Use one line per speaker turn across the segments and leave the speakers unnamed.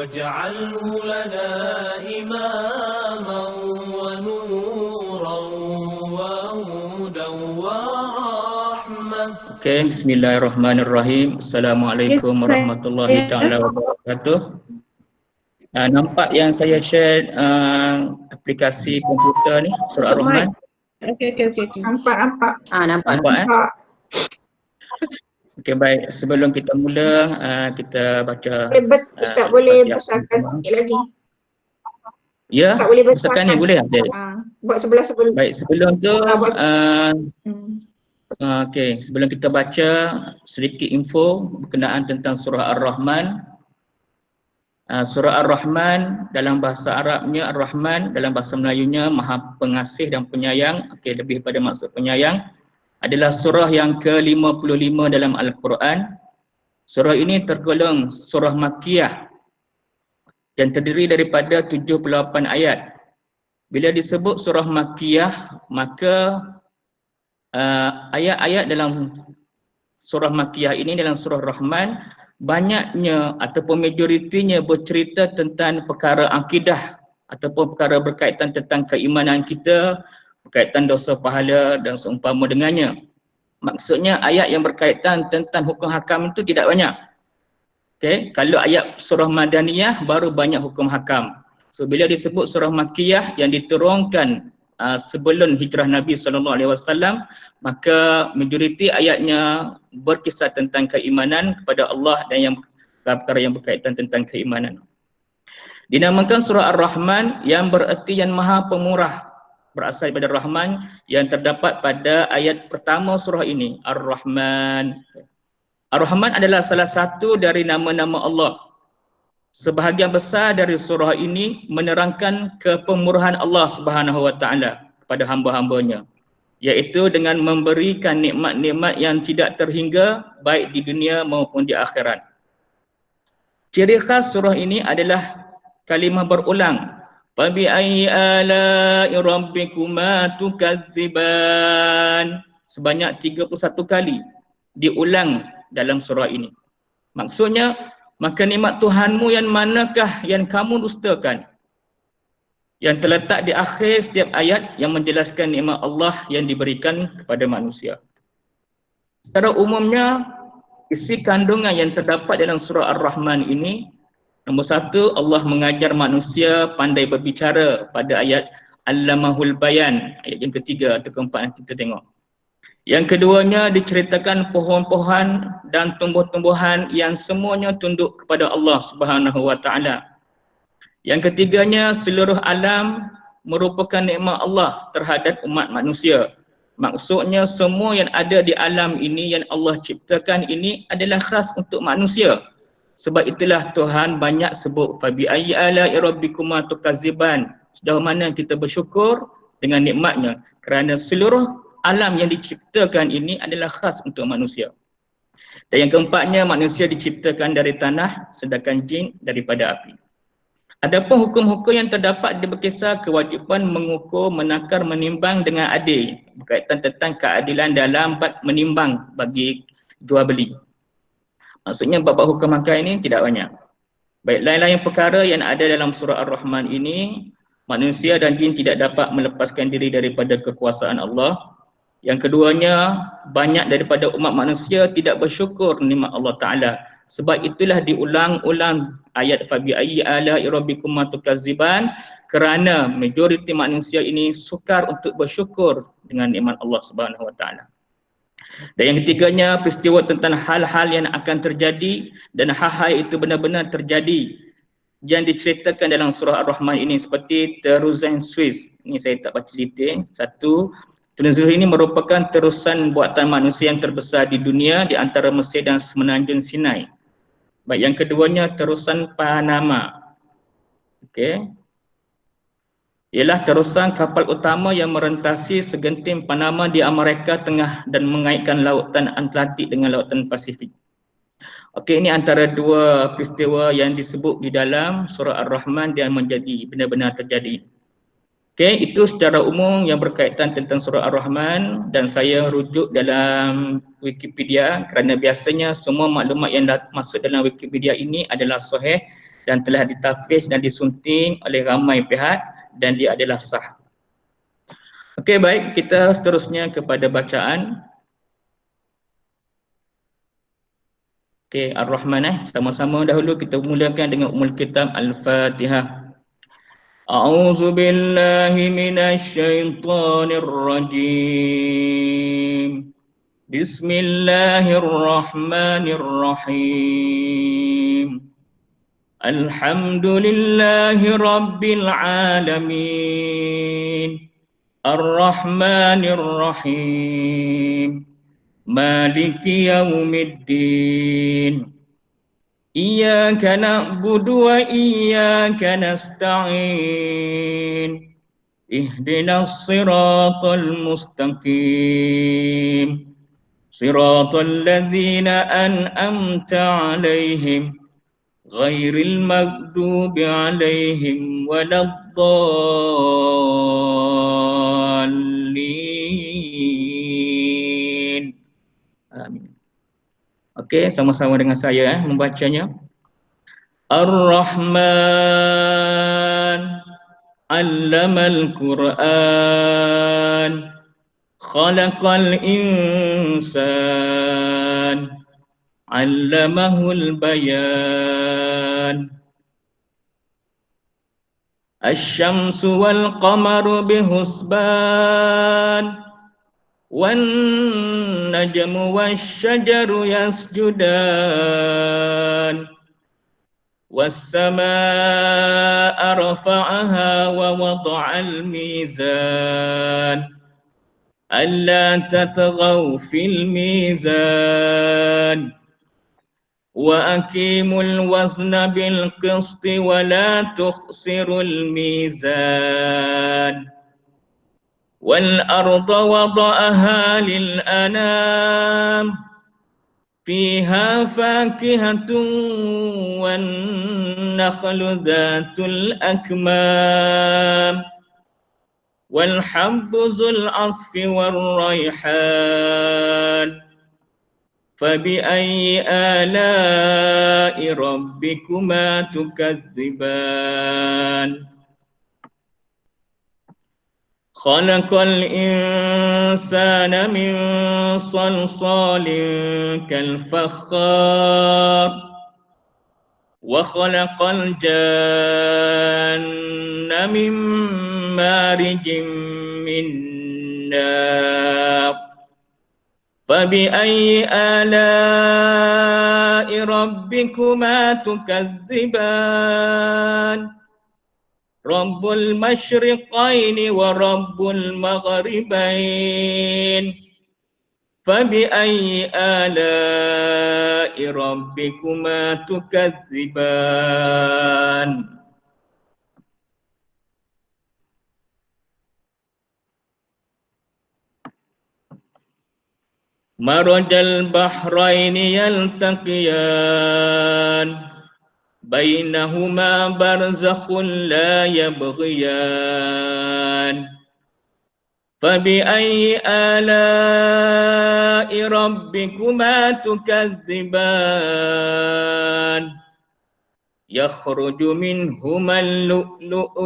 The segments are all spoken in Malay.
واجعله لنا إماما ونورا وهدى ورحمة.
Okey, bismillahirrahmanirrahim. Assalamualaikum warahmatullahi taala wabarakatuh. Nampak yang saya share aplikasi komputer ni, surah Ar-Rahman?
Okey.
Nampak.
Nampak. Okey, baik. Sebelum kita mula, kita baca.
Ustaz boleh besarkan sikit lagi.
Ya,
Tak boleh
besarkan ni boleh?
Buat sebelah sebelum.
Baik, sebelum tu okey, sebelum kita baca sedikit info berkenaan tentang surah Ar-Rahman. Surah Ar-Rahman dalam bahasa Arabnya Ar-Rahman, dalam bahasa Melayunya Maha Pengasih dan Penyayang. Okey, lebih pada maksud penyayang. Adalah surah yang ke-55 dalam Al-Quran. Surah ini tergolong surah Makkiyah dan terdiri daripada 78 ayat. Bila disebut surah Makkiyah, maka ayat-ayat dalam surah Makkiyah ini, dalam surah Rahman, banyaknya ataupun majoritinya bercerita tentang perkara akidah ataupun perkara berkaitan tentang keimanan kita, berkaitan dosa pahala dan seumpama dengannya. Maksudnya ayat yang berkaitan tentang hukum hakam itu tidak banyak. Okey, kalau ayat surah Madaniyah baru banyak hukum hakam. So bila disebut surah Makkiyah yang diturunkan sebelum hijrah Nabi SAW, maka majoriti ayatnya berkisah tentang keimanan kepada Allah dan yang perkara yang berkaitan tentang keimanan. Dinamakan surah Ar-Rahman yang bererti yang Maha Pemurah, berasal daripada Rahman yang terdapat pada ayat pertama surah ini, Ar-Rahman. Ar-Rahman adalah salah satu dari nama-nama Allah. Sebahagian besar dari surah ini menerangkan kepemurahan Allah Subhanahu Wa Taala kepada hamba-hambanya, iaitu dengan memberikan nikmat-nikmat yang tidak terhingga baik di dunia maupun di akhirat. Ciri khas surah ini adalah kalimah berulang. Fabi ayyi ala'i rabbikuma tukazziban. Sebanyak 31 kali diulang dalam surah ini. Maksudnya, maka nikmat Tuhanmu yang manakah yang kamu dustakan? Yang terletak di akhir setiap ayat yang menjelaskan nikmat Allah yang diberikan kepada manusia. Secara umumnya, isi kandungan yang terdapat dalam surah Ar-Rahman ini, nombor satu, Allah mengajar manusia pandai berbicara pada ayat Allamahul Bayan, ayat yang ketiga atau keempat yang kita tengok. Yang keduanya diceritakan pohon-pohon dan tumbuh-tumbuhan yang semuanya tunduk kepada Allah Subhanahu Wa Taala. Yang ketiganya, seluruh alam merupakan nikmat Allah terhadap umat manusia. Maksudnya semua yang ada di alam ini yang Allah ciptakan ini adalah khas untuk manusia. Sebab itulah Tuhan banyak sebut fabi ayyi ala'i rabbikuma tukazziban. Sejauh mana kita bersyukur dengan nikmatnya, kerana seluruh alam yang diciptakan ini adalah khas untuk manusia. Dan yang keempatnya, manusia diciptakan dari tanah sedangkan jin daripada api. Adapun hukum-hukum yang terdapat di berkisah kewajipan mengukur, menakar, menimbang dengan adil, berkaitan tentang keadilan dalam bab menimbang bagi jual beli. Maksudnya bab hukum hakam ini tidak banyak. Baik, lain-lain perkara yang ada dalam surah Ar-Rahman ini, manusia dan jin tidak dapat melepaskan diri daripada kekuasaan Allah. Yang keduanya, banyak daripada umat manusia tidak bersyukur nikmat Allah Ta'ala. Sebab itulah diulang-ulang ayat fabi ayyi ala'i rabbikuma tukazziban, kerana majoriti manusia ini sukar untuk bersyukur dengan nikmat Allah Subhanahu Wa Ta'ala. Dan yang ketiganya, peristiwa tentang hal-hal yang akan terjadi dan hal-hal itu benar-benar terjadi yang diceritakan dalam surah Ar-Rahman ini, seperti terusan Swiss. Ini saya tak baca detail. Satu, terusan ini merupakan terusan buatan manusia yang terbesar di dunia di antara Mesir dan Semenanjung Sinai. Baik, yang keduanya terusan Panama. Okey. Ialah terusan kapal utama yang merentasi segenting Panama di Amerika Tengah dan mengaitkan lautan Atlantik dengan lautan Pasifik. Okey, ini antara dua peristiwa yang disebut di dalam surah Ar-Rahman yang menjadi benar-benar terjadi. Okey, itu secara umum yang berkaitan tentang surah Ar-Rahman, dan saya rujuk dalam Wikipedia kerana biasanya semua maklumat yang masuk dalam Wikipedia ini adalah sahih dan telah ditafis dan disunting oleh ramai pihak dan dia adalah sah. Okey, baik, kita seterusnya kepada bacaan. Okey, Ar-Rahman, sama-sama dahulu kita mulakan dengan Ummul Kitab Al-Fatihah. A'udzu billahi minasy syaithanir rajim. Bismillahirrahmanirrahim. Alhamdulillahi rabbil alamin. Ar-Rahmanir Rahim. Maliki yaumiddin. Iyyaka na'budu wa iyyaka nasta'in. Ihdinas siratal mustaqim. Siratal ladzina an'amta 'alaihim ghairil maghdubi 'alaihim waladdallin. Amin. Okey, sama-sama dengan saya membacanya. Ar-Rahman 'allamal Qur'an khalaqal insan 'allamahul bayan. Asy-syamsu wal qamaru bihusban wan najmu wasyajaru yasjudan was samaa'a rafa'aha wa wada'al mizan alla tatghaw fil mizan wa aqimul wazna bil qisti wa la tukhsirul mizan. والأرض وضعها للأنام فيها فاكهة والنخل ذات الأكمام والحب ذو العصف والريحان فبأي آلاء ربكما تكذبان. خلق الإنسان من صلصال كالفخار وخلق الجن من مارج من نار فبأي آلاء ربكما تكذبان. رب المشرقين ورب المغربين فبأي آلاء ربكما تكذبان. مرج البحرين يلتقيان بينهما برزخ لا يبغيان فبأي آلاء ربكما تكذبان. يخرج منهما اللؤلؤ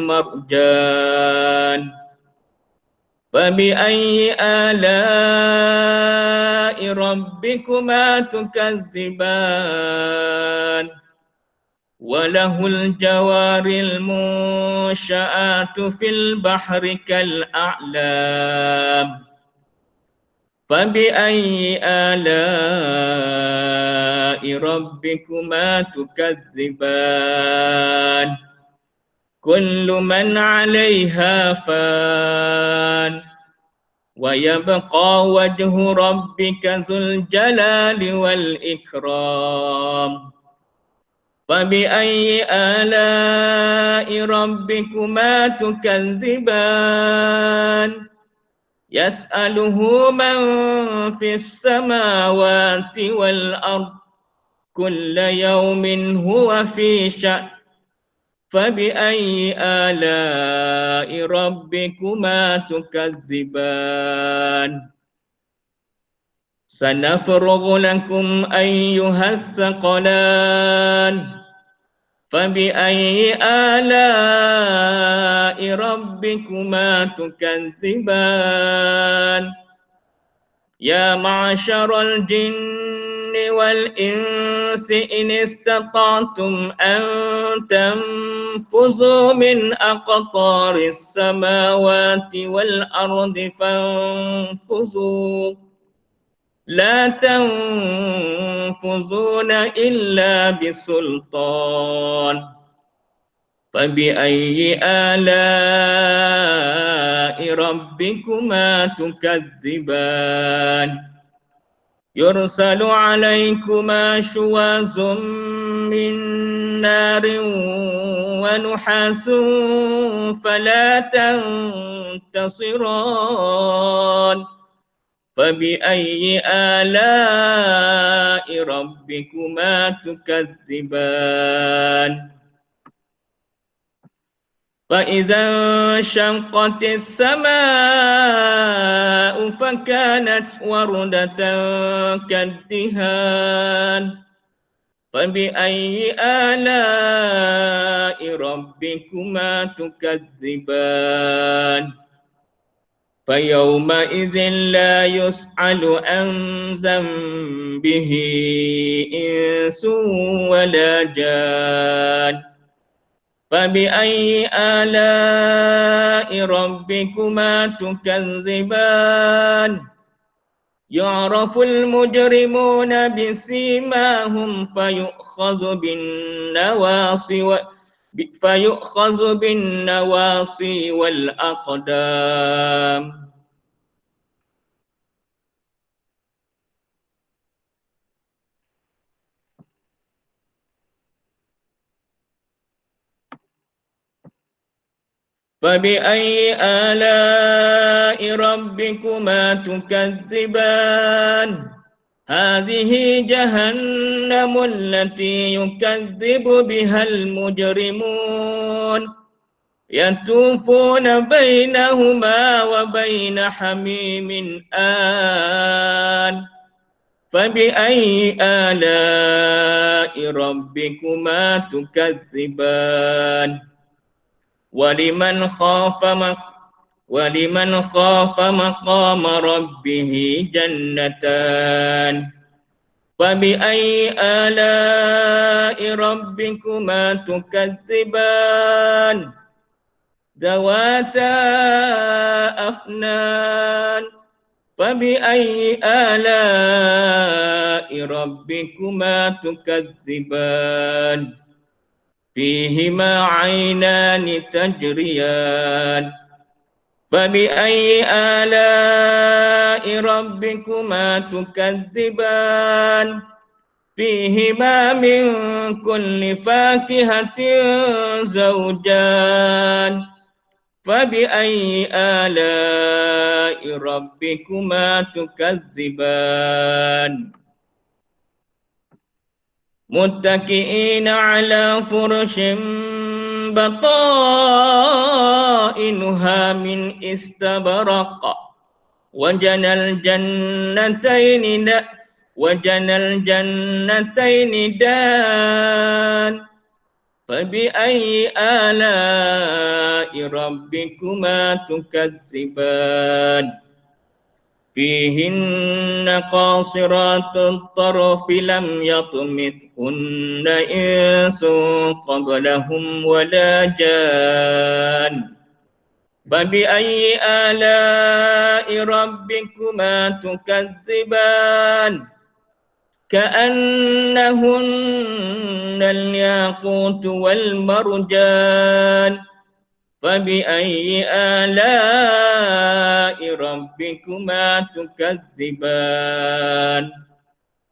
والمرجان فبأي آلاء ربكما تكذبان. وله الجوار المنشآت في البحر كالأعلام فبأي آلاء ربكما تكذبان. كل من عليها فان ويبقى وجه ربك ذو الجلال والإكرام فبأي آلاء ربكما تكذبان. يسأله من في السماوات والأرض كل يوم هو في شأن فبأي آلاء ربكما تكذبان. سنفرغ لكم أيها الثقلان فبأي آلاء ربكما تكذبان يا معشر الجن والإنس إن استطعتم أن تنفذوا من أقطار السماوات والأرض فانفذوا لا تنفذون إلا بسلطان فبأي آلاء ربكما تكذبان يرسل عليكما شواظ من نار ونحاس فلا تنتصران فبأي آلاء ربكما تكذبان فإذا انشقت السماء فكانت وردة كالدهان فبأي آلاء ربكما تكذبان فيومئذ لا يسأل عن ذنبه إنس ولا جان فبأي آلاء ربكما تكذبان يعرف المجرمون بسيماهم فيؤخذ بالنواصي والأقدام فبأي آلاء ربكما تكذبان هذه جهنم التي يكذب بها المجرمون يطوفون بينهما وبين حميم آن فبأي آلاء ربكما تكذبان ولمن خاف مقام ربه جنتان فبأي آلاء ربكما تكذبان ذواتا أفنان فبأي آلاء ربكما تكذبان فيهما عينان تجريان فبأي آلاء ربكما تكذبان فيهما من كل فاكهة زوجان فبأي آلاء ربكما تكذبان متكئين على فرش بطائنها من استبرق وجنى الجنتين دان فبأي آلاء ربكما تكذبان فيهن قاصرات الطرف لم يطمثهن إنس قبلهم ولا جان فبأي آلاء ربكما تكذبان كأنهن الياقوت والمرجان فبأي آلاء ربكما تكذبان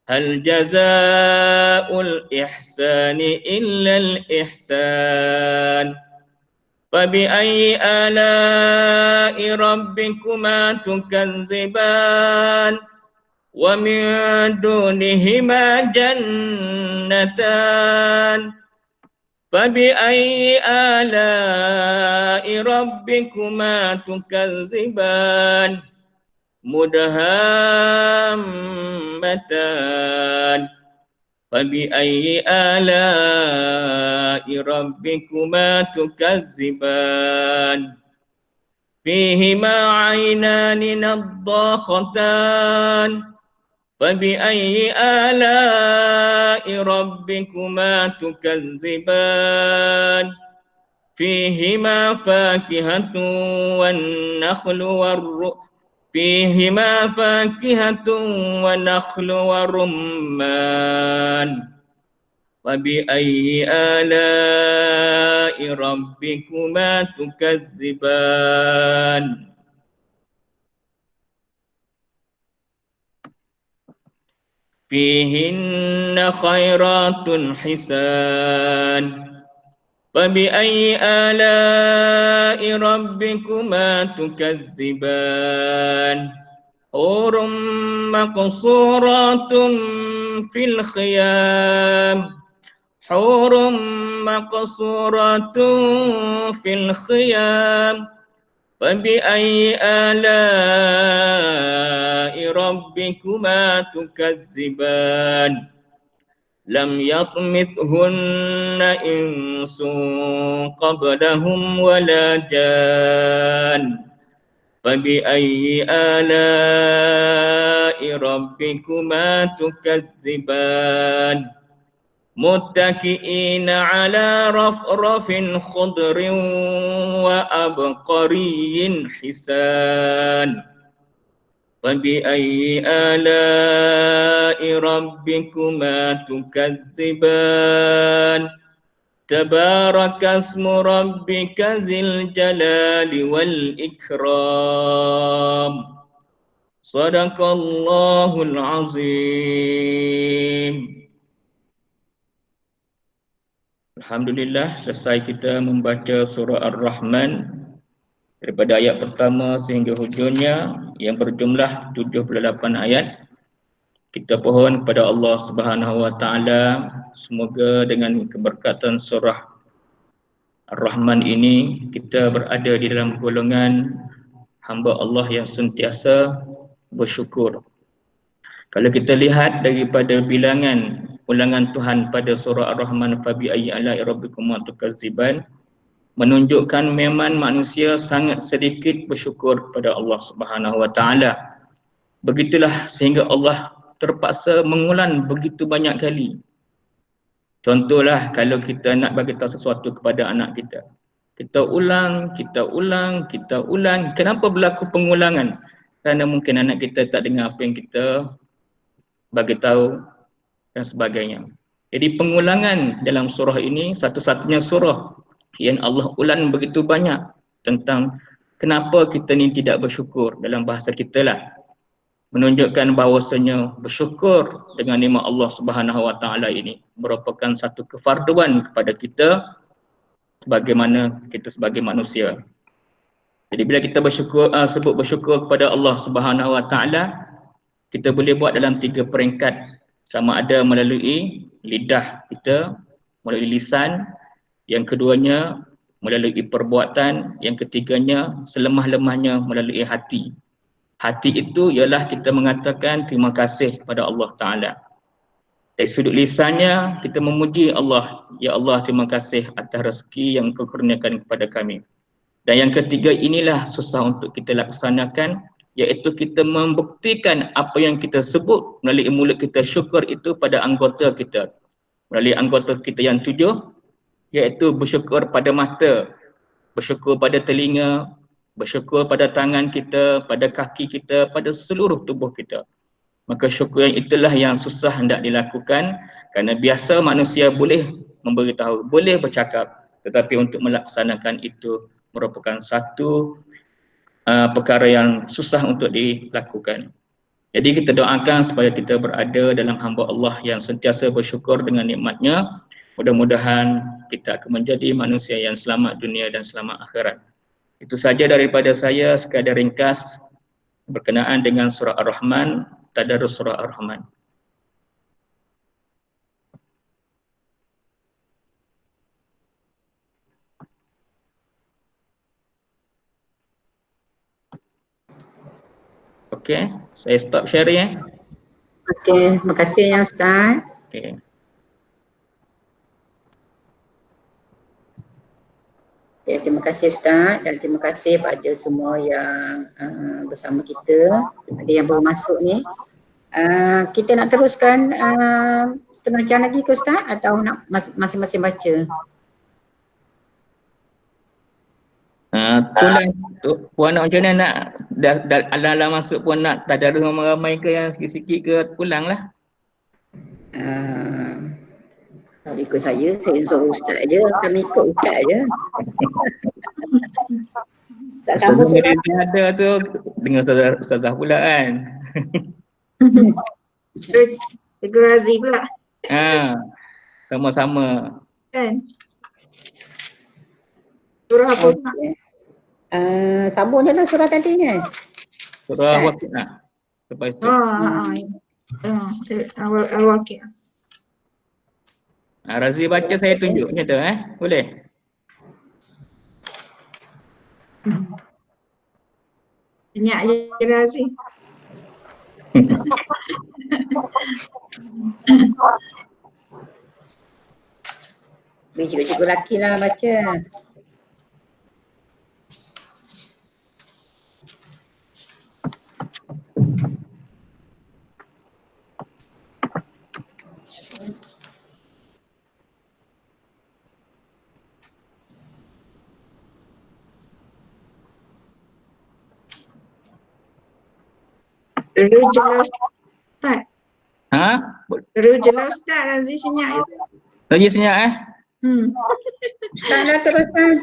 هل جزاء الإحسان إلا الإحسان فبأي آلاء ربكما تكذبان ومن دونهما جنتان فبأي آلاء ربكما تكذبان مدهامتان ونعمتان فبأي آلاء ربكما تكذبان فيهما عينان نضاختان فبأي آلاء ربكما تكذبان فيهما فاكهة والنخل فيهما فاكهة ونخل ورمان فبأي آلاء ربكما تكذبان فيهن خيرات حسان فبأي آلاء ربكما تكذبان حور مقصورات في الخيام حور مقصورات في الخيام فبأي آلاء ربكما تكذبان لم يطمثهن إنس قبلهم ولا جان فبأي آلاء ربكما تكذبان متكئين على رفرف خضر وأبقري حسان فبأي آلاء ربكما تكذبان تبارك اسم ربك ذي الجلال والإكرام صدق الله العظيم. Alhamdulillah, selesai kita membaca surah Ar-Rahman daripada ayat pertama sehingga hujungnya yang berjumlah 78 ayat. Kita pohon kepada Allah Subhanahu wa taala semoga dengan keberkatan surah Ar-Rahman ini kita berada di dalam golongan hamba Allah yang sentiasa bersyukur. Kalau kita lihat daripada bilangan ulangan Tuhan pada surah Ar-Rahman fabi ayyi ala'i rabbikuma tukadziban menunjukkan memang manusia sangat sedikit bersyukur kepada Allah Subhanahu wa taala. Begitulah sehingga Allah terpaksa mengulang begitu banyak kali. Contohlah kalau kita nak bagi tahu sesuatu kepada anak kita. Kita ulang. Kenapa berlaku pengulangan? Kerana mungkin anak kita tak dengar apa yang kita bagi tahu dan sebagainya. Jadi pengulangan dalam surah ini satu-satunya surah yang Allah ulang begitu banyak tentang kenapa kita ni tidak bersyukur dalam bahasa kita lah. Menunjukkan bahawasanya bersyukur dengan nikmat Allah Subhanahu wa taala ini merupakan satu kefarduan kepada kita bagaimana kita sebagai manusia. Jadi bila kita bersyukur sebut bersyukur kepada Allah Subhanahu wa taala, kita boleh buat dalam 3 peringkat, sama ada melalui lidah kita, melalui lisan, yang keduanya melalui perbuatan, yang ketiganya selemah-lemahnya melalui hati. Hati itu ialah kita mengatakan terima kasih kepada Allah Ta'ala. Dari sudut lisannya kita memuji Allah, ya Allah terima kasih atas rezeki yang Kau kurniakan kepada kami. Dan yang ketiga inilah susah untuk kita laksanakan, iaitu kita membuktikan apa yang kita sebut melalui mulut kita syukur itu pada anggota kita. Melalui anggota kita yang 7, iaitu bersyukur pada mata, bersyukur pada telinga, bersyukur pada tangan kita, pada kaki kita, pada seluruh tubuh kita. Maka syukur yang itulah yang susah hendak dilakukan, kerana biasa manusia boleh memberitahu, boleh bercakap, tetapi untuk melaksanakan itu merupakan satu perkara yang susah untuk dilakukan. Jadi kita doakan supaya kita berada dalam hamba Allah yang sentiasa bersyukur dengan nikmatnya. Mudah-mudahan kita akan menjadi manusia yang selamat dunia dan selamat akhirat. Itu saja daripada saya, sekadar ringkas berkenaan dengan surah Ar-Rahman, tadarus surah Ar-Rahman. Okey, saya stop sharing.
Okey, terima kasih ya Ustaz.
Okey.
Ya, terima kasih Ustaz dan terima kasih pada semua yang bersama kita. Ada yang baru masuk ni. Kita nak teruskan setengah jam lagi ke Ustaz atau nak masing-masing baca?
Itulah puan nak macam mana nak dah ala-ala masuk puan nak tadarus ramai-ramai ke yang sikit-sikit ke pulanglah.
Kalau ikut saya suruh Ustaz je, kami ikut Ustaz je. Ustaz sambung
Ustazah Reza ada tu dengan Ustazah pula kan.
Cikgu Razi pula
Sama-sama.
kan. Surah apa pula?
Sambung je lah surah tadi kan?
Surah Waqi'ah. Lepas tu.
Awal Al-Waqi'ah.
Razi baca saya tunjuk macam tu boleh?
Banyak je Razi.
Beri cikgu-cikgu lelaki lah baca.
Jelas Ustaz. Jelas Ustaz, Razi senyap je.
Razi senyap
Ustaz dah teruskan.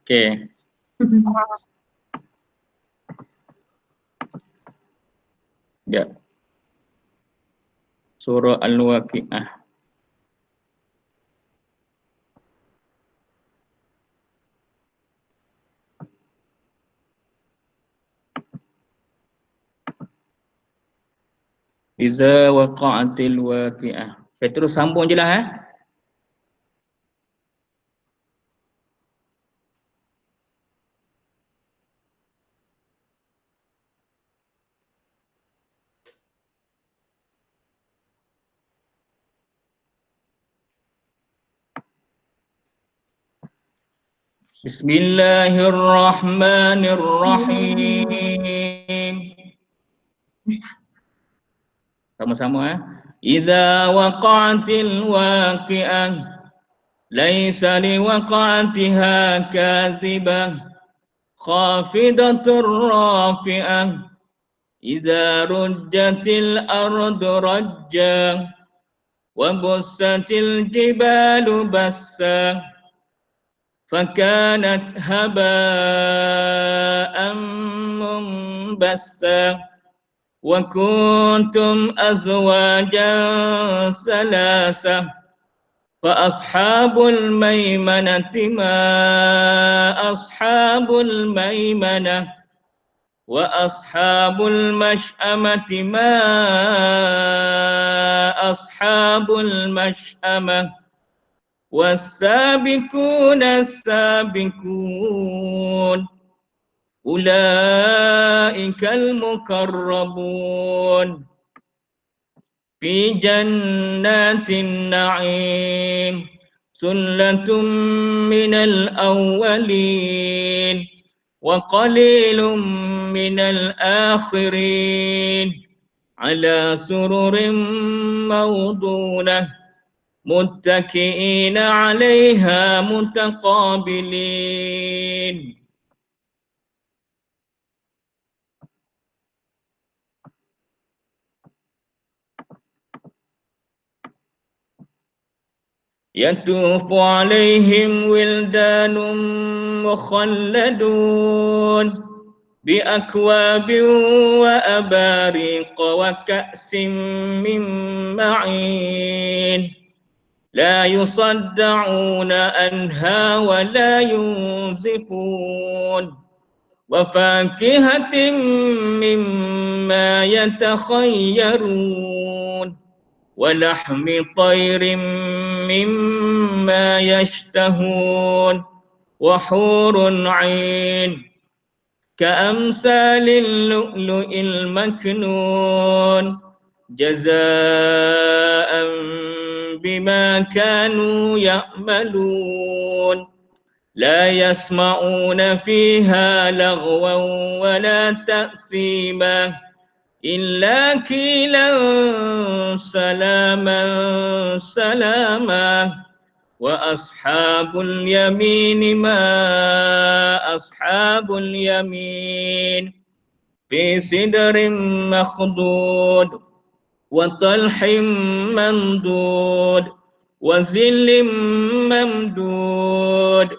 Okey. Ya. Surah Al-Waqi'ah. Iza waqa'atil waqi'ah. Saya terus sambung je lah Bismillahirrahmanirrahim. Sama-sama Iza waqa'atil waqi'ah laisa liwaqa'atiha kazibah khafidatur rafi'ah Iza rujjatil ardu rajja wa bussatil jibalu bassa fakanat haba'an munbassa wa kuntum azwajan salasa fa ashabul maimanati ma ashabul maimanah wa ashabul mash'amati ma ashabul mash'amah was-sabiquna as-sabiqun Ulaikal mukarrabun Fi jannatin na'im Sullatum minal awwalin Wa qalilum minal akhirin Ala sururim mawdunah Muttaki'ina 'alaiha mutaqabilin Yatufu alaihim wildanun mukhalladun biakwabin wa abariqa wa ka'sim min ma'in la yusadda'una anha wa la yunzifun wa fakihatin mimma yatakhayyarun ولحم طير مما يشتهون وحور عين كأمثال اللؤلؤ المكنون جزاء بما كانوا يعملون لا يسمعون فيها لغوا ولا تأثيما إلا قيلا سلاما سلاما وأصحاب اليمين ما أصحاب اليمين في سدر مخضود وطلح منضود وظل ممدود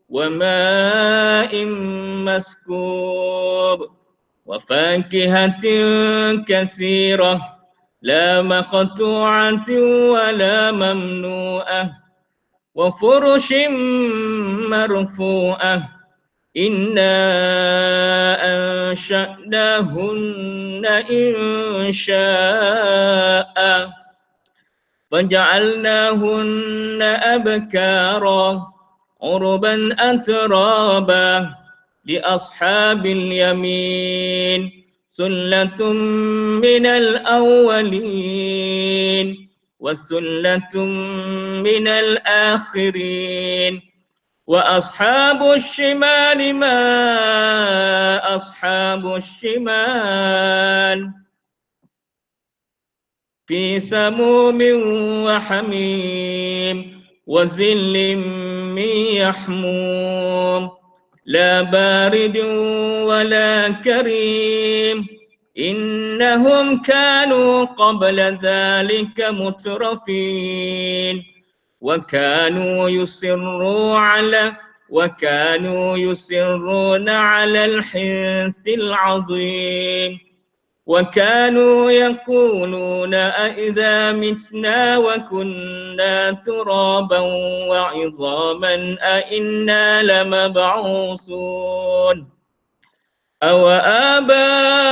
وماء مسكوب وفاكهة كثيرة لا مقطوعة ولا ممنوعة وفرش مرفوعة إنا أنشأناهن إنشاء فجعلناهن أبكارا عربا أترابا لأصحاب اليمين سلة من الأولين وسلة من الآخرين وأصحاب الشمال ما أصحاب الشمال في سموم وحميم وظل من يحموم لا بارد ولا كريم إنهم كانوا قبل ذلك مترفين وكانوا يصرون على الحنث العظيم وكانوا يقولون أئذا متنا وكنا ترابا وعظاما أئنا لمبعوثون أو آباؤنا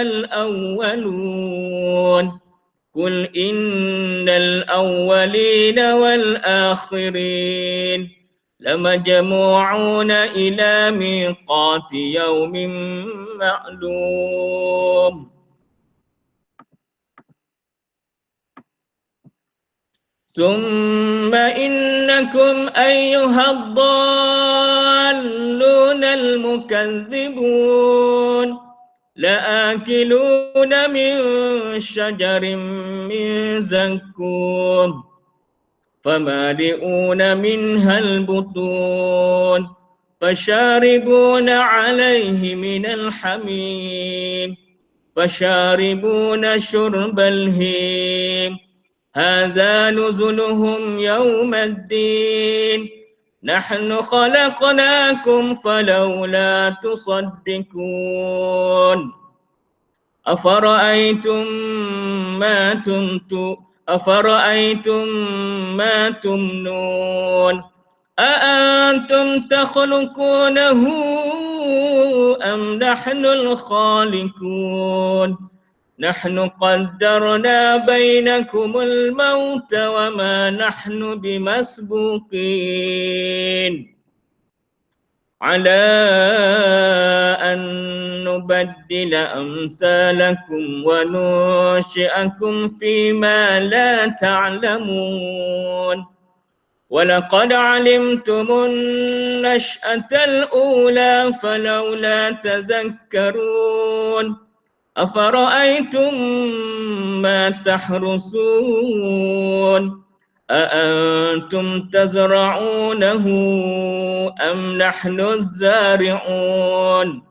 الأولون قل إن الأولين والآخرين لمجموعون إلى ميقات يوم معلوم ثم إنكم أيها الضالون المكذبون لآكلون من شجر من زقوم فمالئون منها البطون فشاربون عليه من الحميم فشاربون شرب الهيم هذا نزلهم يوم الدين نحن خلقناكم فلولا تصدقون أفرأيتم ما تمنون أأنتم تخلقونه أم نحن الخالقون نحن قدرنا بينكم الموت وما نحن بمسبوقين على أن نبدل أمثالكم وننشئكم فيما لا تعلمون ولقد علمتم النشأة الأولى فلولا تذكرون أفرأيتم ما تحرثون أأنتم تزرعونه أم نحن الزارعون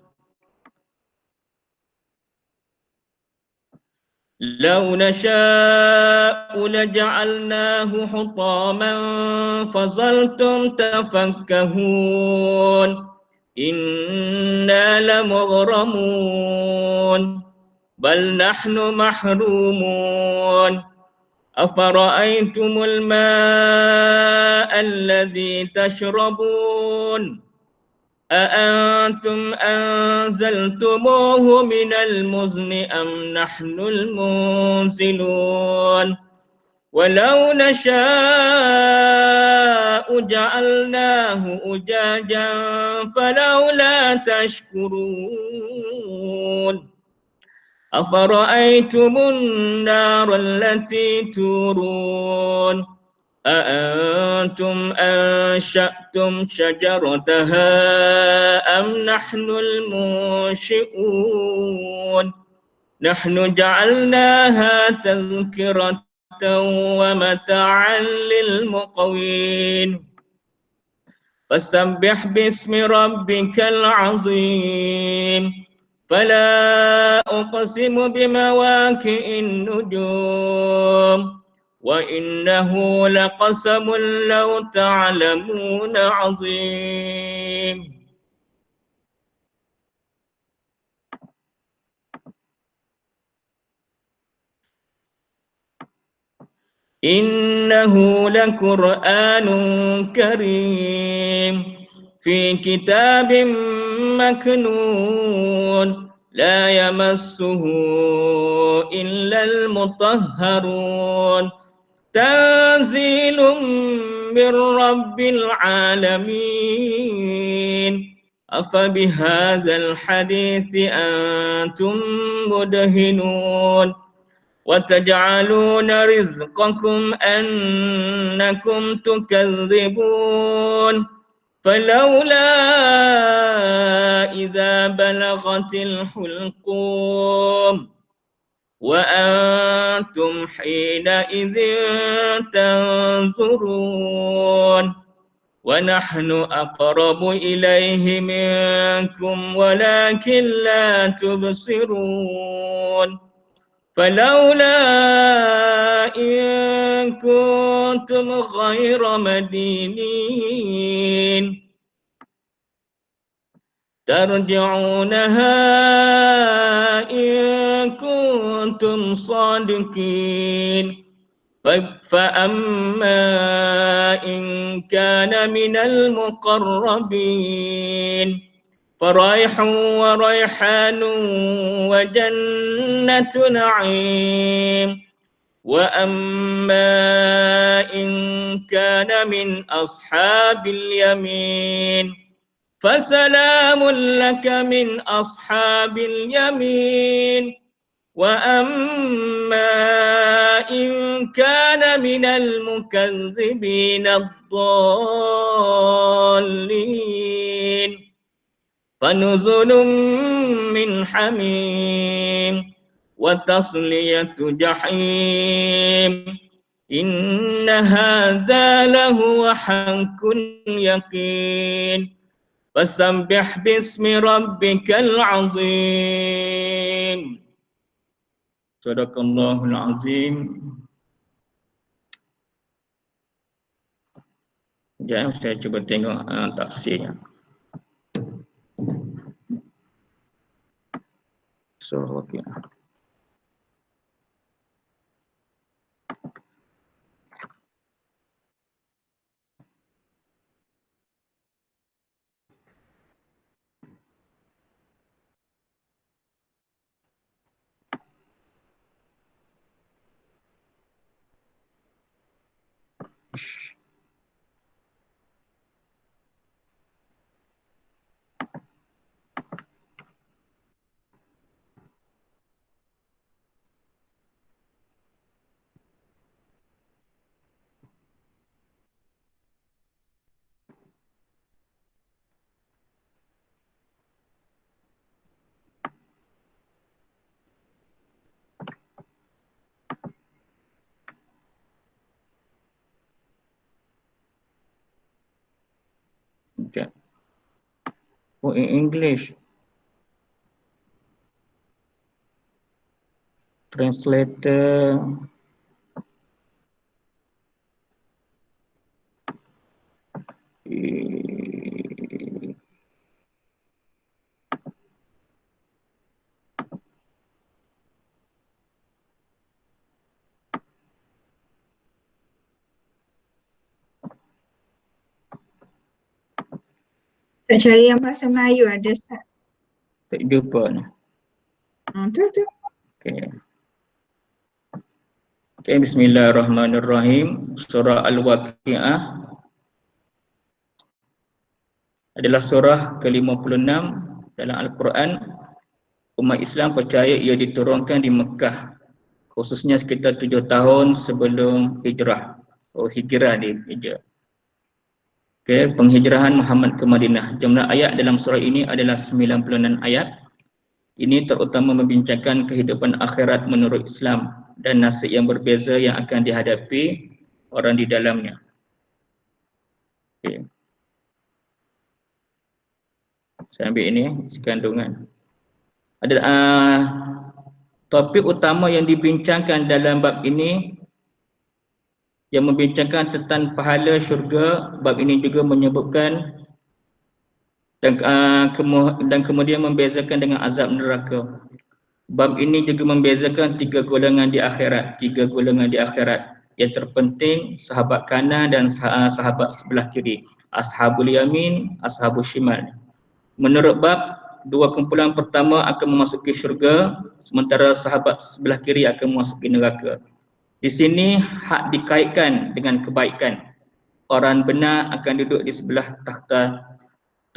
لو نشاء لجعلناه حطاما فظلتم تفكهون إنا لمغرمون بل نحن محرومون أفرأيتم الماء الذي تشربون أأنتم أنزلتموه من المزن أم نحن المنزلون ولو نشاء جعلناه أجاجا فلولا تشكرون أفرأيتم النار التي تورون أأنتم أنشأتم شجرتها أم نحن المنشئون نحن جعلناها تذكرة ومتاعا للمقوين فسبح باسم ربك العظيم فلا أقسم بمواقع النجوم وإنه لقسم لو تعلمون عظيم. إنه لقرآن كريم في كتاب مكنون لا يمسه إلا المطهرون تنزيل من رب العالمين أفبهذا الحديث أنتم مدهنون وتجعلون رزقكم أنكم تكذبون فلولا إذا بلغت الحلقوم وأنتم حينئذ تنظرون ونحن أقرب إليه منكم ولكن لا تبصرون فلولا إن كنتم غير مدينين ترجعونها إن كنتم صادقين فأما إن كان من المقربين فريح وريحان وجنة نعيم وأما إن كان من أصحاب اليمين فسلام لك من أصحاب اليمين وأما إن كان من المكذبين الضالين فنزل من حميم وتصلية جحيم إن هذا لهو حق اليقين فسبح باسم ربك العظيم. Sadaqallahul azim. Sekejap saya cuba tengok tafsirnya. Surah Waqiah. Okay. Oh, in English. Translator.
Tak cari yang bahasa Melayu ada tak?
Tak jumpa ni.
Tu.
Okay. Okay, bismillahirrahmanirrahim. Surah Al-Waqi'ah adalah surah ke-56 dalam Al-Quran. Umat Islam percaya ia diturunkan di Mekah, khususnya sekitar 7 tahun sebelum hijrah. Hijrah di hijrah. Okay, penghijrahan Muhammad ke Madinah. Jumlah ayat dalam surah ini adalah 96 ayat. Ini terutama membincangkan kehidupan akhirat menurut Islam dan nasib yang berbeza yang akan dihadapi orang di dalamnya. Okay. Saya ambil ini isi kandungan. Ada topik utama yang dibincangkan dalam bab ini yang membincangkan tentang pahala syurga. Bab ini juga menyebutkan dan kemudian membezakan dengan azab neraka. Bab ini juga membezakan 3 golongan di akhirat. 3 golongan di akhirat. Yang terpenting sahabat kanan dan sahabat sebelah kiri. Ashabul yamin, ashabul shimal. Menurut bab, 2 kumpulan pertama akan memasuki syurga, sementara sahabat sebelah kiri akan memasuki neraka. Di sini hak dikaitkan dengan kebaikan. Orang benar akan duduk di sebelah takhta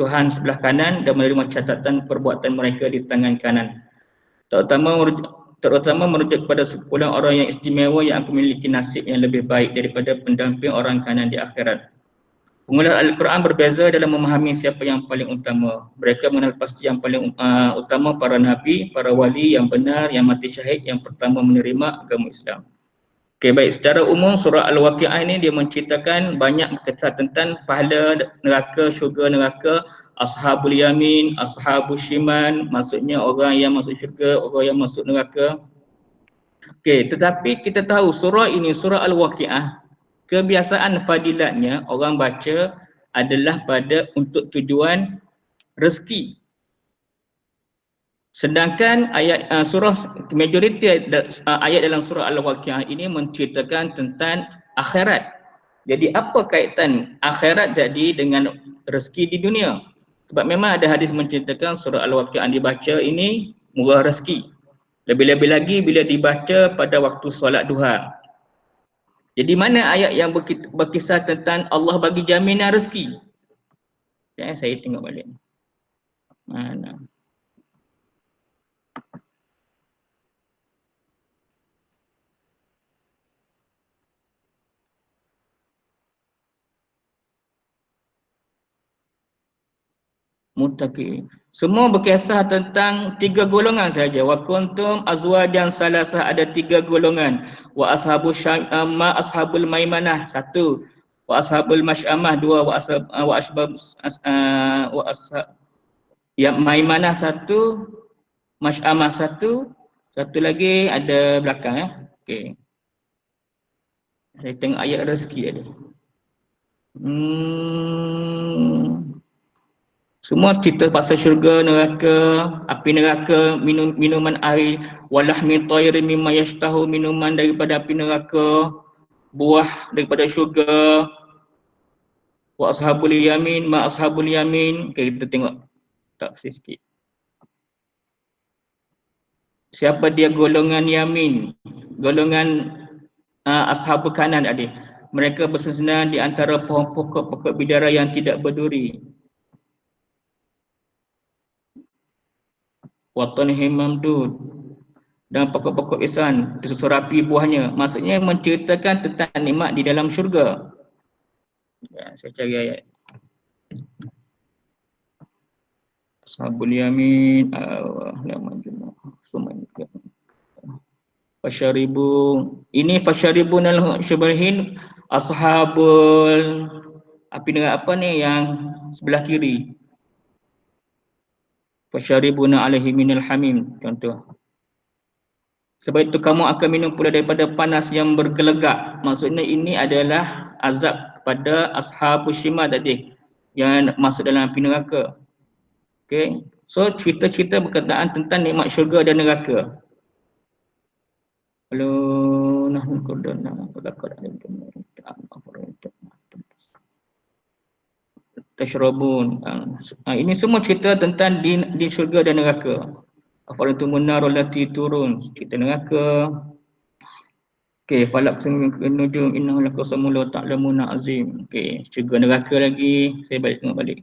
Tuhan sebelah kanan dan menerima catatan perbuatan mereka di tangan kanan. Terutama merujuk kepada sekumpulan orang yang istimewa yang akan memiliki nasib yang lebih baik daripada pendamping orang kanan di akhirat. Pengulas Al-Quran berbeza dalam memahami siapa yang paling utama. Mereka mengenal pasti yang paling utama para nabi, para wali yang benar, yang mati syahid, yang pertama menerima agama Islam. Okey, baik, secara umum surah Al-Waqi'ah ini dia menceritakan banyak kisah tentang pahala neraka, syurga neraka, ashabul yamin, ashabul shimal, maksudnya orang yang masuk syurga, orang yang masuk neraka. Okey, tetapi kita tahu surah ini, surah Al-Waqi'ah, kebiasaan fadilatnya orang baca adalah pada untuk tujuan rezeki. Sedangkan ayat surah majoriti ayat dalam surah Al-Waqi'ah ini menceritakan tentang akhirat. Jadi apa kaitan akhirat jadi dengan rezeki di dunia? Sebab memang ada hadis menceritakan surah Al-Waqi'ah dibaca ini murah rezeki. Lebih-lebih lagi bila dibaca pada waktu solat duha. Jadi mana ayat yang berkisah tentang Allah bagi jaminan rezeki? Ya, saya tengok balik. Mana? Muttaqin. Semua berkisah tentang 3 golongan saja. Wa kuntum azwajan salasah, ada 3 golongan. Wa ashabul syam'ah, ashabul maimanah 1. Wa ashabul masy'amah 2. Ya maimanah 1, masy'amah 1. Satu lagi ada belakang ya. Okey. Saya tengok ayat rezeki ada. Semua cerita pasal syurga, neraka, api neraka, minuman air, walahmi tayrin mimma yashtahu, minuman daripada api neraka, buah daripada syurga, wa ashabul yamin, ma ashabul yamin. Okay, kita tengok tak sikit. Siapa dia golongan yamin? Golongan ashabul kanan adik. Mereka bersenang-senang di antara pohon pokok bidara yang tidak berduri. Watanhim mamdud, dan pokok-pokok ihsan tersusun rapi buahnya. Maksudnya menceritakan tentang nikmat di dalam syurga. Ya, saya cari ayat. Ashabul yamin, fasyaribu. Ini fasyaribunal syubahin, ashabul api neraka apa ni yang sebelah kiri. Fasyaribuna alaihi minal hamim, contoh. Sebab itu kamu akan minum pula daripada panas yang bergelegak. Maksudnya ini adalah azab kepada ashabul shimal tadi yang masuk dalam api neraka. Okey. So cerita-cerita berkaitan tentang nikmat syurga dan neraka. Kalau nahnu qadana qadakar tashrabun. Ini semua cerita tentang di syurga dan neraka. Afalantumun nar allati turun, cerita neraka. Okey, falak nujum innahu laqasamun la ta'lamuna azim. Okey, syurga neraka lagi. Saya balik tengok balik.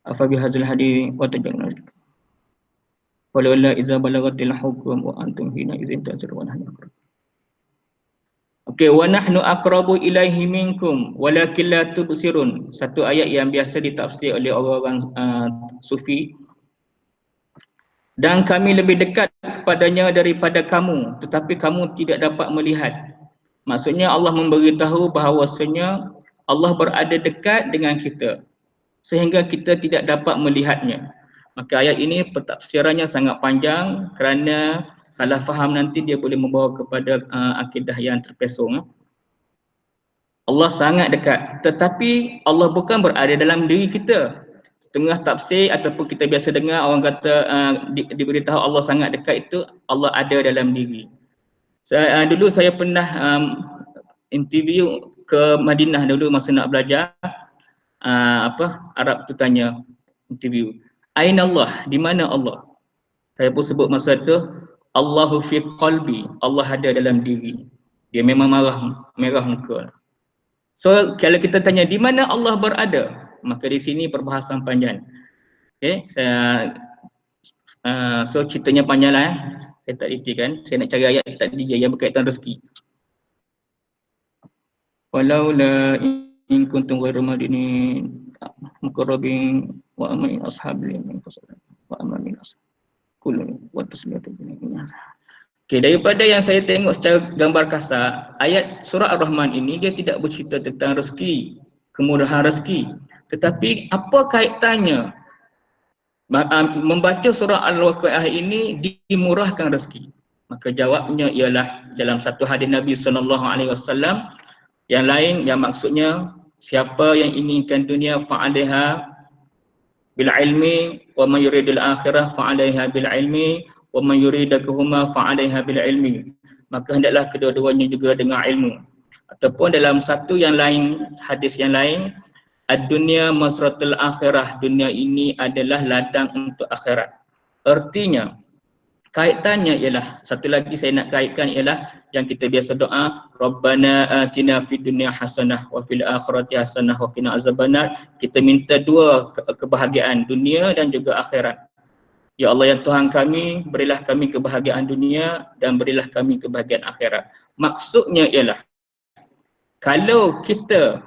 Afa bihadzal hadis wa tajanna. Walaula idza balagatil hukum wa antum hina idzin tanzurun. Okey, wa nahnu aqrabu ilaihi minkum walakin la tubsirun. Satu ayat yang biasa ditafsir oleh orang-orang sufi. Dan kami lebih dekat kepadanya daripada kamu, tetapi kamu tidak dapat melihat. Maksudnya Allah memberitahu bahawasanya Allah berada dekat dengan kita sehingga kita tidak dapat melihatnya. Maka ayat ini pentafsirannya sangat panjang kerana salah faham nanti dia boleh membawa kepada akidah yang terpesong. Allah sangat dekat, tetapi Allah bukan berada dalam diri kita. Setengah tafsir ataupun kita biasa dengar orang kata diberitahu Allah sangat dekat, itu Allah ada dalam diri. Dulu saya pernah interview ke Madinah dulu masa nak belajar. Arab tu tanya interview, Aina Allah, di mana Allah? Saya pun sebut masa tu, Allahu fi qalbi, Allah ada dalam diri. Dia memang merah muka. So kalau kita tanya di mana Allah berada, maka di sini perbahasan panjang. Okey, so ceritanya panjanglah. Saya tak reti kan. Saya nak cari ayat tadi yang berkaitan rezeki. Walau la in kuntum ghairu madinin muqarrabin wa amin ashabil min fasalah wa amin ashab kullu wa tasmiyatu bin. Okey, daripada yang saya tengok secara gambar kasar, ayat surah Ar-Rahman ini dia tidak bercerita tentang rezeki, kemudahan rezeki. Tetapi apa kaitannya membaca surah Al-Waqiah ini dimurahkan rezeki? Maka jawabnya ialah dalam satu hadis Nabi SAW yang lain, yang maksudnya siapa yang inginkan dunia fa'alaiha bil ilmi wa man yuridul akhirah fa'alaiha bil ilmi wa man yuridakahuma fa'alaiha bil ilmi. Maka hendaklah kedua-duanya juga dengan ilmu. Ataupun dalam satu yang lain, hadis yang lain, ad-dunya masratul akhirah, dunia ini adalah ladang untuk akhirat. Artinya kaitannya ialah, satu lagi saya nak kaitkan ialah yang kita biasa doa, Rabbana atina fid dunya hasanah wa fil akhirati hasanah wa qina azabannar. Kita minta dua kebahagiaan, dunia dan juga akhirat. Ya Allah, ya Tuhan kami, berilah kami kebahagiaan dunia dan berilah kami kebahagiaan akhirat. Maksudnya ialah kalau kita,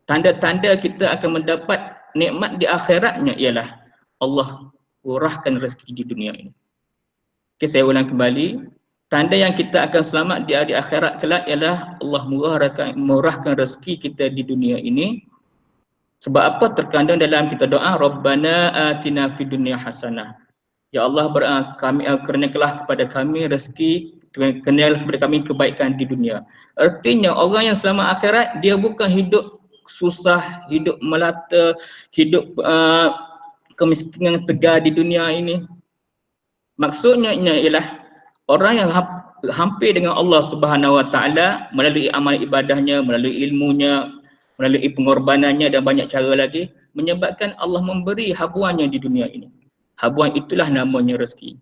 tanda-tanda kita akan mendapat nikmat di akhiratnya ialah Allah murahkan rezeki di dunia ini. Okay, saya ulang kembali. Tanda yang kita akan selamat di akhirat kelak ialah Allah murahkan rezeki kita di dunia ini. Sebab apa? Terkandung dalam kita doa, Rabbana atina fid dunya hasanah. Ya Allah, kenakanlah kepada kami rezeki, kenakanlah kepada kami kebaikan di dunia. Artinya orang yang selamat akhirat, dia bukan hidup susah, hidup melata, hidup kemiskinan tegar di dunia ini. Maksudnya ialah orang yang hampir dengan Allah Subhanahu Wa Taala melalui amal ibadahnya, melalui ilmunya, melalui pengorbanannya dan banyak cara lagi, menyebabkan Allah memberi habuannya di dunia ini. Habuan itulah namanya rezeki.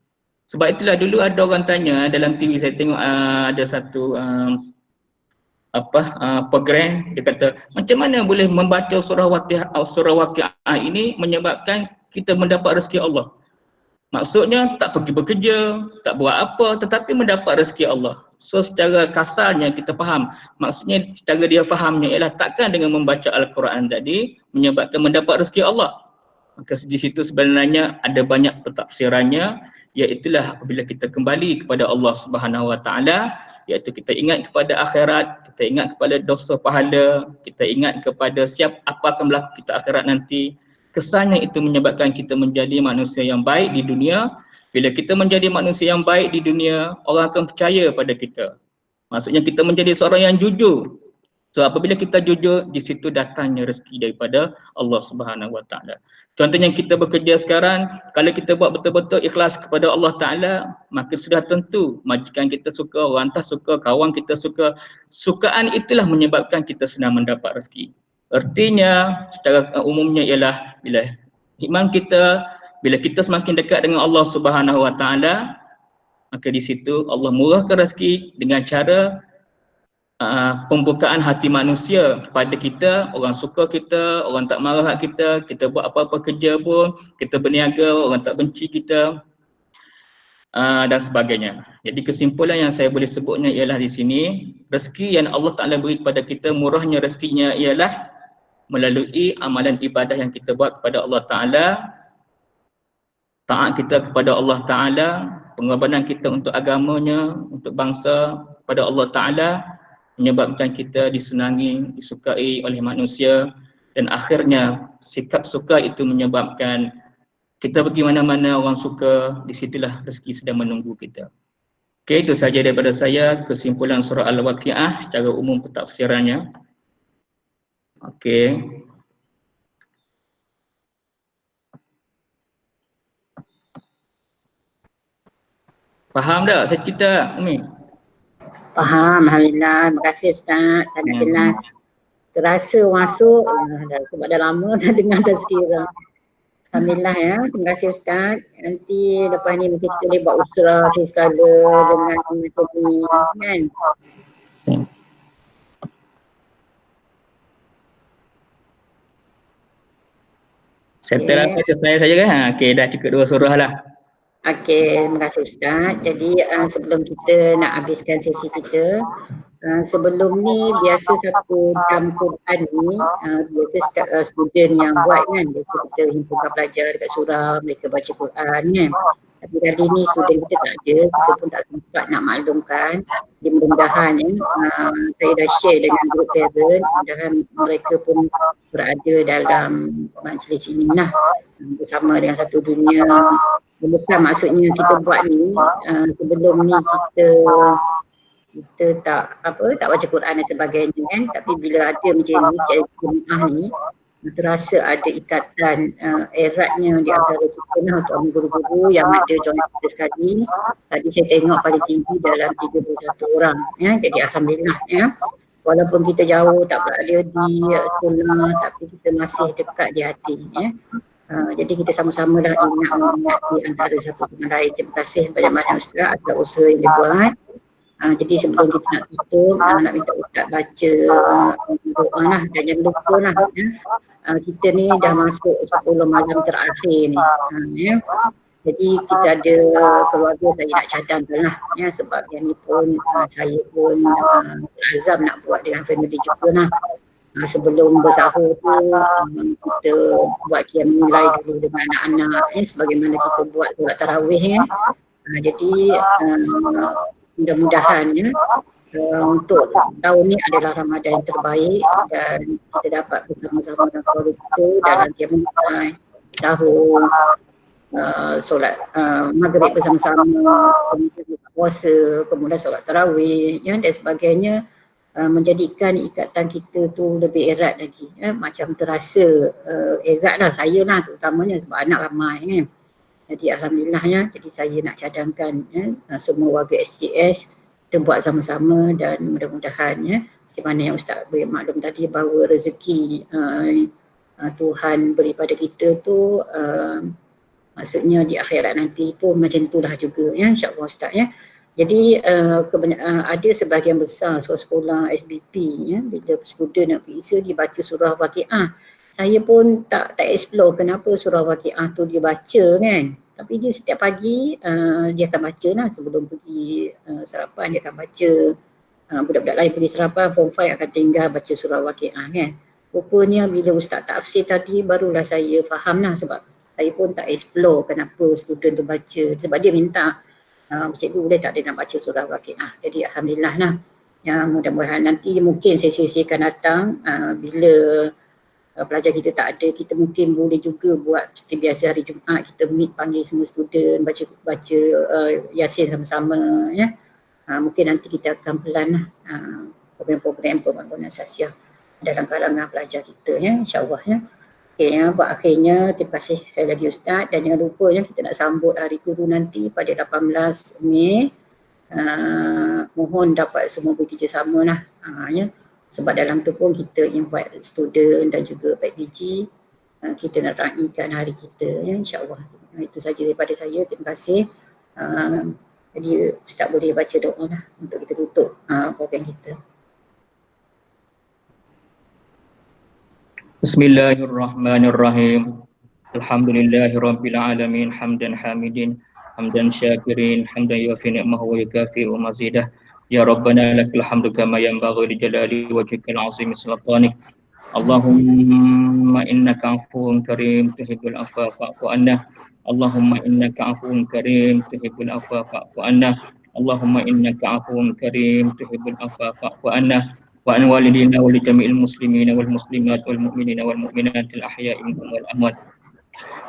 Sebab itulah dulu ada orang tanya dalam TV, saya tengok ada satu program, dia kata macam mana boleh membaca surah Waqiah ini menyebabkan kita mendapat rezeki Allah. Maksudnya tak pergi bekerja, tak buat apa, tetapi mendapat rezeki Allah. So secara kasarnya kita faham, maksudnya cara dia fahamnya ialah takkan dengan membaca Al-Quran tadi menyebabkan mendapat rezeki Allah. Maka di situ sebenarnya ada banyak pentafsirannya, iaitulah apabila kita kembali kepada Allah Subhanahu Wa Taala, iaitu kita ingat kepada akhirat, kita ingat kepada dosa pahala, kita ingat kepada apa akan berlaku kita akhirat nanti. Kesannya itu menyebabkan kita menjadi manusia yang baik di dunia. Bila kita menjadi manusia yang baik di dunia, orang akan percaya pada kita. Maksudnya kita menjadi seorang yang jujur. So apabila kita jujur, di situ datangnya rezeki daripada Allah Subhanahu Wa Taala. Contohnya kita bekerja sekarang, kalau kita buat betul-betul ikhlas kepada Allah Taala, maka sudah tentu majikan kita suka, orang tak suka, kawan kita suka. Sukaan itulah menyebabkan kita senang mendapat rezeki. Artinya secara umumnya ialah bila kita semakin dekat dengan Allah Subhanahu Wa Taala, Maka di situ Allah murahkan rezeki dengan cara pembukaan hati manusia kepada kita. Orang suka kita, orang tak marah kita, kita buat apa-apa kerja pun, kita berniaga, orang tak benci kita, dan sebagainya. Jadi kesimpulan yang saya boleh sebutnya ialah di sini, rezeki yang Allah Ta'ala beri kepada kita, murahnya rezekinya ialah melalui amalan ibadah yang kita buat kepada Allah Ta'ala, taat kita kepada Allah Ta'ala, pengorbanan kita untuk agamanya, untuk bangsa kepada Allah Ta'ala, menyebabkan kita disenangi, disukai oleh manusia, dan akhirnya sikap suka itu menyebabkan kita pergi mana-mana orang suka, di situlah rezeki sedang menunggu kita. Okey, itu sahaja daripada saya, kesimpulan surah Al-Waqiah secara umum pentafsirannya. Okey. Faham tak saya cerita, Umi?
Faham, Alhamdulillah. Terima kasih Ustaz, sangat jelas. Terasa masuk, sebab dah lama dah dengar tazkirah. Alhamdulillah ya, terima kasih Ustaz. Nanti lepas ni mungkin kita boleh buat usrah sekala dengan macam ni kan.
Settle apa saya saja kan? Okey, dah cukup 2 surah lah.
Okey, terima kasih Ustaz. Jadi sebelum kita nak habiskan sesi kita, sebelum ni biasa satu jam Quran ni biasa student yang buat kan, biasa kita himpunkan pelajar dekat surau, mereka baca Quran kan. Tapi kali ni student kita tak ada, kita pun tak sempat nak maklumkan. Jadi mudah-mudahan saya dah share dengan grup parent, mudah-mudahan mereka pun berada dalam majlis ini lah, bersama dengan satu dunia. Bukan maksudnya kita buat ni sebelum ni kita tak baca Quran dan sebagainya kan, tapi bila ada macam ni Jemaah ni terasa ada ikatan eratnya di antara kita lah, untuk guru-guru yang ada join kita sekali. Tadi saya tengok paling tinggi dalam 31 orang ya. Jadi alhamdulillah ya, walaupun kita jauh tak berada di sekolah, tapi kita masih dekat di hati ya. Jadi kita sama-sama dah ingat di antara satu sama lain. Terima kasih banyak-banyak Ustaz atas usaha yang dibuat. Jadi sebelum kita nak tutup, nak minta Ustaz baca doa lah, dan jangan lupa lah ya. Kita ni dah masuk 10 malam terakhir ni ya. Jadi kita ada keluarga saya nak cadangkan lah ya, sebab yang ni pun saya pun azam nak buat dengan family juga lah. Sebelum bersahur tu kita buat qiyam nilai dulu dengan anak-anak ya, sebagaimana kita buat solat tarawih ya. Jadi mudah-mudahan ya, untuk tahun ni adalah Ramadan yang terbaik dan kita dapat bersama-sama dengan keluarga kita dalam qiyam nilai, sahur, solat maghrib bersama-sama, kemudian puasa, kemudian solat tarawih ya, dan sebagainya. Menjadikan ikatan kita tu lebih erat lagi ya. Macam terasa erat lah saya lah terutamanya sebab anak ramai kan. Jadi alhamdulillah ya, jadi saya nak cadangkan ya, semua warga STS kita buat sama-sama, dan mudah-mudahan ya, seperti mana yang Ustaz beri maklum tadi bahawa rezeki Tuhan beri pada kita tu maksudnya di akhirat nanti pun macam itulah juga ya, insya-Allah Ustaz ya. Jadi ada sebahagian besar sekolah SBP ya, bila student nak periksa dia baca surah Waqiah. Saya pun tak explore kenapa surah Waqiah tu dia baca kan. Tapi dia setiap pagi dia akan baca lah sebelum pergi sarapan, dia akan baca. Budak-budak lain pergi sarapan, form 5 akan tinggal baca surah Waqiah kan. Rupanya bila Ustaz tafsir tadi barulah saya faham lah, sebab saya pun tak explore kenapa student tu baca. Sebab dia minta cikgu boleh tak dia nak baca surah Waqiah. Jadi alhamdulillah lah ya, mudah-mudahan nanti mungkin sesi-sesi akan datang bila pelajar kita tak ada, kita mungkin boleh juga buat seperti biasa hari Jumaat, kita meet panggil semua student baca Yasin sama-sama ya. Mungkin nanti kita akan pelan lah program-program pembangunan sasiah dalam kalangan pelajar kita ya, insya-Allah ya. Okay, ya, buat akhirnya terima kasih sekali lagi Ustaz, dan jangan lupa ya, kita nak sambut Hari Guru nanti pada 18 Mei. Mohon dapat semua bekerjasama lah ya, sebab dalam tu pun kita invite student dan juga PBG, kita nak raikan hari kita ya, insya-Allah. Itu saja daripada saya, terima kasih. Jadi Ustaz boleh baca doa lah untuk kita tutup program kita.
Bismillahirrahmanirrahim. Alhamdulillahirabbil alamin hamdan hamidin hamdan syakirin hamdan yuwaffi ni'amahu wa yukafi'u mazidah. Ya Rabbana lakal hamdu kama yanbaghi li jalali wajhikal azim sultanik. Allahumma innaka afuwun karim tuhibbul afwa fa'fu anna. Allahumma innaka afuwun karim tuhibbul afwa fa'fu anna. Allahumma innaka afuwun karim tuhibbul afwa fa'fu anna. Wa an walidina wa li jami'il muslimina wal muslimat wal mu'minina wal mu'minatil ahya'i minhum wal amwat.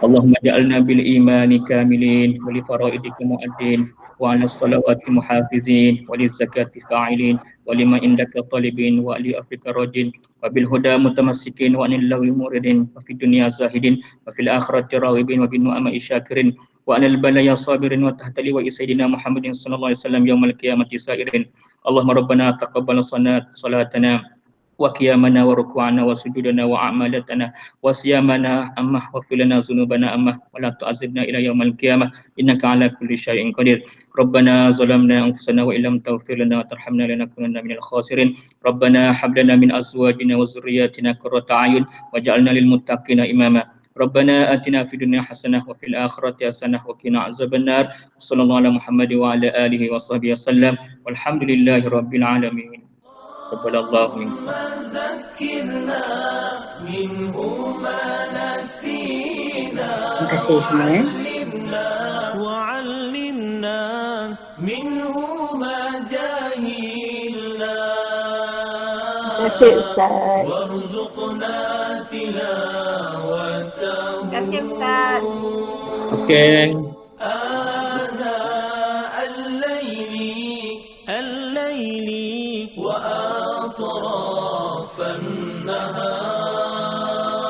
Allahumma ja'alna bil imani kamilin wa li faraidika mu'addin wa 'ala salawati muhafizin wa li zakati fa'ilin wa lima indaka talibin wa li afrika rajin wa bil huda mutamassikin wa anil lawi muridin wa fid dunya zahidin wa fil akhirati raghibin wa bin nu'ama isyakirin wa anil balaya sabirin wa tahta liwa'i sayyidina Muhammadin sallallahu alaihi wasallam yaumal qiyamati sa'irin. Allahumma rabbana taqabbal salatana wa qiyamana wa ruku'ana wa sujudana wa a'malatana wa siyamana amma wa filana zunubana amma wa la tu'azibna ila yaumal qiyamah innaka ala kulli syai'in qadir. Rabbana zalamna anfusana wa illam taghfir lana wa tarhamna lanakunanna minal khasirin. Rabbana hab lana min azwajina wa dhurriyyatina qurrata a'yun waj'alna lil muttaqina imama. Rabbana atina fid dunya hasanah wa fil akhirati hasanah wa qina azabannar. Sallallahu ala Muhammad wa ala alihi wa sahbihi wasallam. Walhamdulillahi rabbil alamin. Taqabbalallahu minkum.
ذكرنا منه ما نسينا
Terima kasih semua ya.
وعلمنا منه ما جهلنا
Terima kasih Ustaz.
وارزقنا تلاوته
Terima kasih Ustaz.
Okay.
آناء الليل وأطراف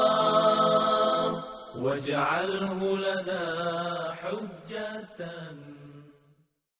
النهار واجعله لنا حجة